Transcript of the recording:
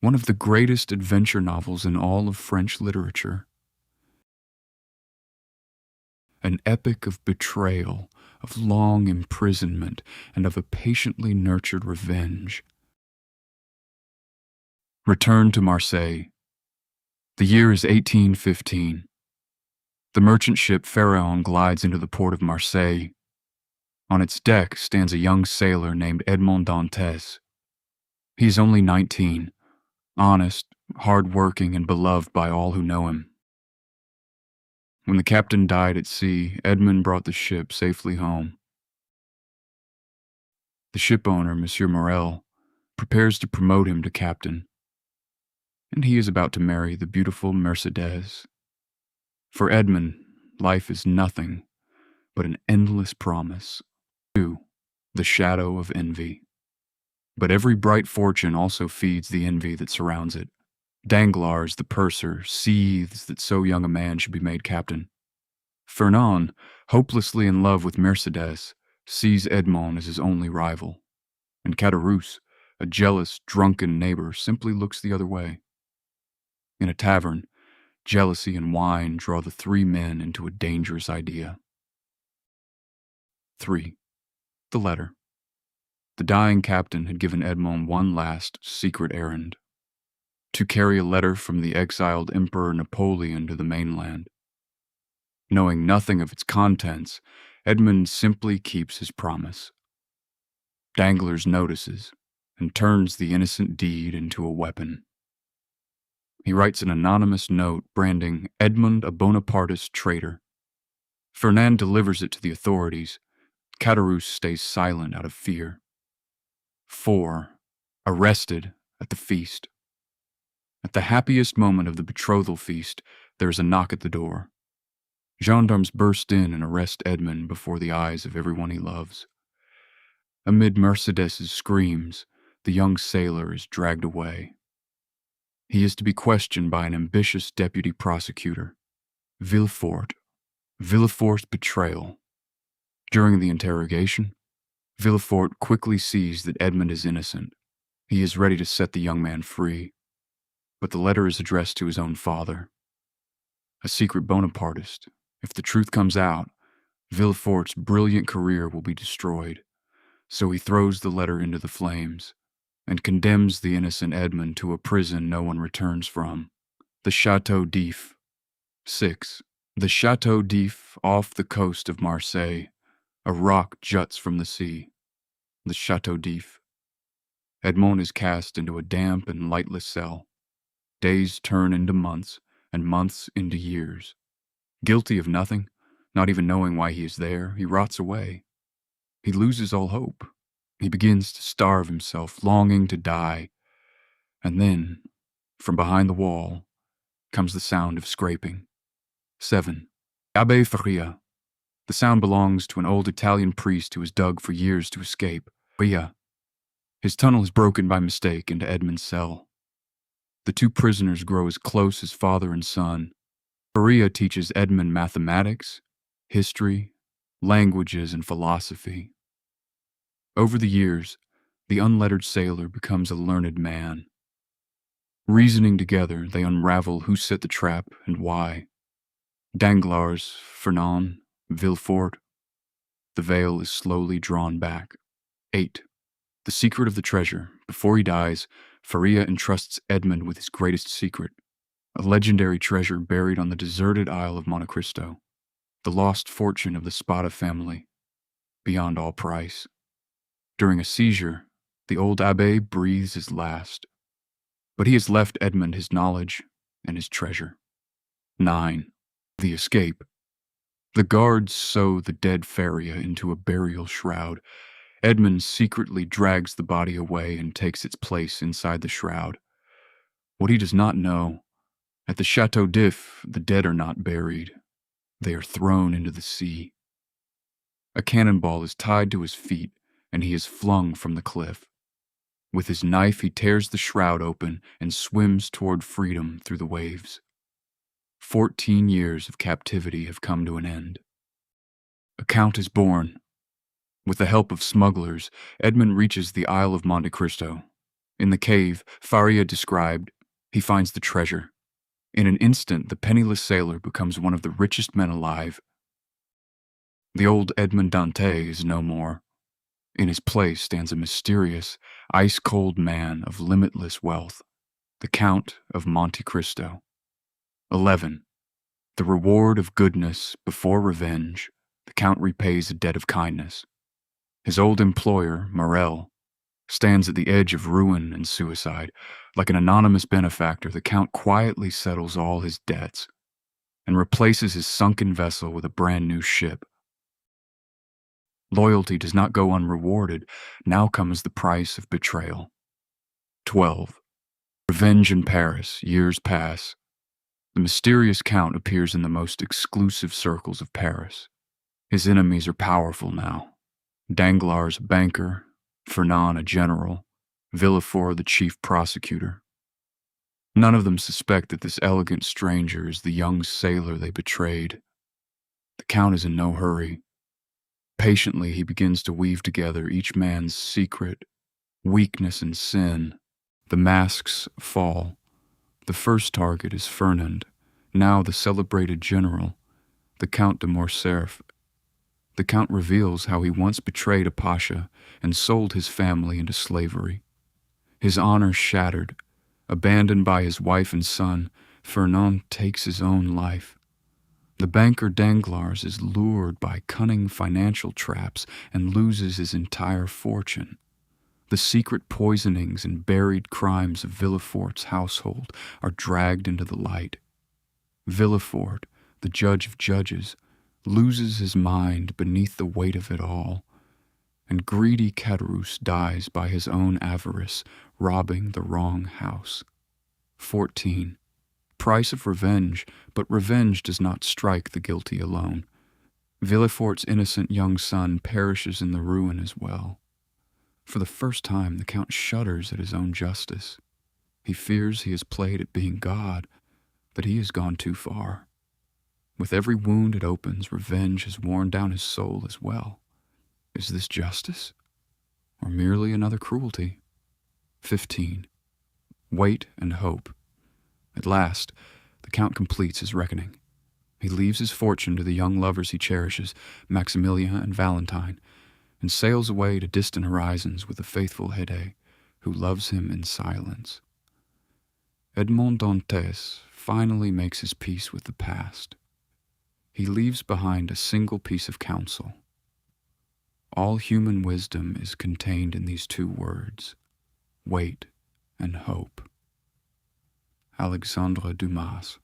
one of the greatest adventure novels in all of French literature. An epic of betrayal, of long imprisonment, and of a patiently nurtured revenge. Return to Marseille. The year is 1815. The merchant ship Pharaon glides into the port of Marseille. On its deck stands a young sailor named Edmond Dantès. He is only 19, honest, hard-working, and beloved by all who know him. When the captain died at sea, Edmond brought the ship safely home. The shipowner, Monsieur Morel, prepares to promote him to captain, and he is about to marry the beautiful Mercedes. For Edmond, life is nothing but an endless promise. 2. The shadow of envy. But every bright fortune also feeds the envy that surrounds it. Danglars, the purser, seethes that so young a man should be made captain. Fernand, hopelessly in love with Mercedes, sees Edmond as his only rival. And Caderousse, a jealous, drunken neighbor, simply looks the other way. In a tavern, jealousy and wine draw the three men into a dangerous idea. 3. The letter. The dying captain had given Edmond one last, secret errand: to carry a letter from the exiled Emperor Napoleon to the mainland. Knowing nothing of its contents, Edmond simply keeps his promise. Danglars notices and turns the innocent deed into a weapon. He writes an anonymous note branding Edmond a Bonapartist traitor. Fernand delivers it to the authorities. Caderousse stays silent out of fear. 4. Arrested at the feast. At the happiest moment of the betrothal feast, there is a knock at the door. Gendarmes burst in and arrest Edmond before the eyes of everyone he loves. Amid Mercedes's screams, the young sailor is dragged away. He is to be questioned by an ambitious deputy prosecutor, Villefort's betrayal. During the interrogation, Villefort quickly sees that Edmond is innocent. He is ready to set the young man free. But the letter is addressed to his own father. A secret Bonapartist. If the truth comes out, Villefort's brilliant career will be destroyed. So he throws the letter into the flames and condemns the innocent Edmond to a prison no one returns from, the Château d'If. 6. The Château d'If, off the coast of Marseille. A rock juts from the sea. The Château d'If. Edmond is cast into a damp and lightless cell. Days turn into months, and months into years. Guilty of nothing, not even knowing why he is there, he rots away. He loses all hope. He begins to starve himself, longing to die. And then, from behind the wall, comes the sound of scraping. 7. Abbé Faria. The sound belongs to an old Italian priest who has dug for years to escape. Faria. His tunnel is broken by mistake into Edmond's cell. The two prisoners grow as close as father and son. Faria teaches Edmond mathematics, history, languages, and philosophy. Over the years, the unlettered sailor becomes a learned man. Reasoning together, they unravel who set the trap and why. Danglars, Fernand, Villefort. The veil is slowly drawn back. 8. The secret of the treasure. Before he dies, Faria entrusts Edmond with his greatest secret, a legendary treasure buried on the deserted Isle of Monte Cristo, the lost fortune of the Spada family, beyond all price. During a seizure, the old abbé breathes his last, but he has left Edmond his knowledge and his treasure. 9. The escape. The guards sew the dead Faria into a burial shroud. Edmond secretly drags the body away and takes its place inside the shroud. What he does not know, at the Château d'If, the dead are not buried. They are thrown into the sea. A cannonball is tied to his feet, and he is flung from the cliff. With his knife, he tears the shroud open and swims toward freedom through the waves. 14 years of captivity have come to an end. A count is born. With the help of smugglers, Edmond reaches the Isle of Monte Cristo. In the cave Faria described, he finds the treasure. In an instant, the penniless sailor becomes one of the richest men alive. The old Edmond Dantès is no more. In his place stands a mysterious, ice-cold man of limitless wealth, the Count of Monte Cristo. 11. The reward of goodness before revenge, the Count repays a debt of kindness. His old employer, Morel, stands at the edge of ruin and suicide. Like an anonymous benefactor, the Count quietly settles all his debts and replaces his sunken vessel with a brand new ship. Loyalty does not go unrewarded. Now comes the price of betrayal. 12. Revenge in Paris. Years pass. The mysterious Count appears in the most exclusive circles of Paris. His enemies are powerful now. Danglars a banker, Fernand a general, Villefort the chief prosecutor. None of them suspect that this elegant stranger is the young sailor they betrayed. The Count is in no hurry. Patiently, he begins to weave together each man's secret, weakness, and sin. The masks fall. The first target is Fernand, now the celebrated general, the Count de Morcerf. The Count reveals how he once betrayed a pasha and sold his family into slavery. His honor shattered, abandoned by his wife and son, Fernand takes his own life. The banker Danglars is lured by cunning financial traps and loses his entire fortune. The secret poisonings and buried crimes of Villefort's household are dragged into the light. Villefort, the judge of judges, loses his mind beneath the weight of it all, and greedy Caderousse dies by his own avarice, robbing the wrong house. 14. Price of revenge, but revenge does not strike the guilty alone. Villefort's innocent young son perishes in the ruin as well. For the first time, the Count shudders at his own justice. He fears he has played at being God, that he has gone too far. With every wound it opens, revenge has worn down his soul as well. Is this justice, or merely another cruelty? 15. Wait and hope. At last, the Count completes his reckoning. He leaves his fortune to the young lovers he cherishes, Maximilien and Valentine, and sails away to distant horizons with the faithful Haydée, who loves him in silence. Edmond Dantès finally makes his peace with the past. He leaves behind a single piece of counsel. All human wisdom is contained in these two words: wait and hope. Alexandre Dumas.